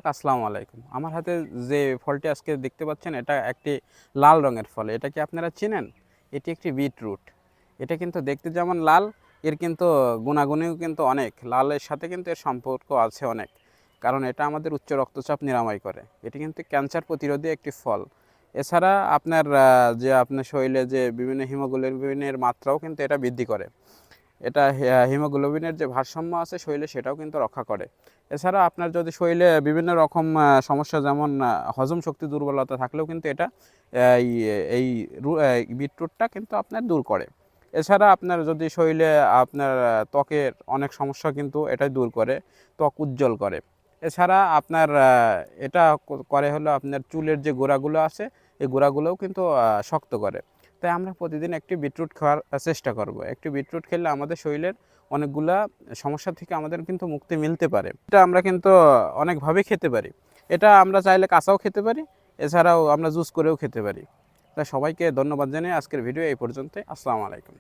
আসসালামু আলাইকুম। আমার হাতে যে ফলটি আজকে দেখতে পাচ্ছেন এটা একটি লাল রঙের ফল। এটা কি আপনারা চেনেন? এটি একটি বিটরুট। এটা কিন্তু দেখতে যেমন লাল, এর কিন্তু গুণাগুণেও কিন্তু অনেক। লালের সাথে কিন্তু এর সম্পর্ক আছে অনেক। কারণ এটা আমাদের উচ্চ রক্তচাপ নিরাময় করে। এটি কিন্তু ক্যান্সার প্রতিরোধী একটি ফল। এছাড়া আপনার যে আপনার শরীরে যে বিভিন্ন হিমোগ্লোবিনের মাত্রাও কিন্তু এটা বৃদ্ধি করে। এটা হিমোগ্লোবিনের যে ভারসাম্য আছে শরীরে সেটাও কিন্তু রক্ষা করে। এছাড়া আপনার যদি শরীরে বিভিন্ন রকম সমস্যা যেমন হজম শক্তি দুর্বলতা থাকলেও কিন্তু এটা এই এই বিটরুটটা কিন্তু আপনার দূর করে। এছাড়া আপনার যদি শরীরে আপনার ত্বকের অনেক সমস্যা কিন্তু এটাই দূর করে, ত্বক উজ্জ্বল করে। এছাড়া আপনার এটা করে হলো আপনার চুলের যে গোড়াগুলো আছে এই গোড়াগুলোও কিন্তু শক্ত করে। তাই আমরা প্রতিদিন একটি বিটরুট খাওয়ার চেষ্টা করব। একটি বিটরুট খেলে আমাদের শরীরের অনেকগুলা সমস্যা থেকে আমাদের কিন্তু মুক্তি মিলতে পারে। এটা আমরা কিন্তু অনেকভাবেই খেতে পারি। এটা আমরা চাইলে কাঁচাও খেতে পারি, এছাড়াও আমরা জুস করেও খেতে পারি। তাই সবাইকে ধন্যবাদ জানিয়ে আজকের ভিডিও এই পর্যন্তই। আসসালামু আলাইকুম।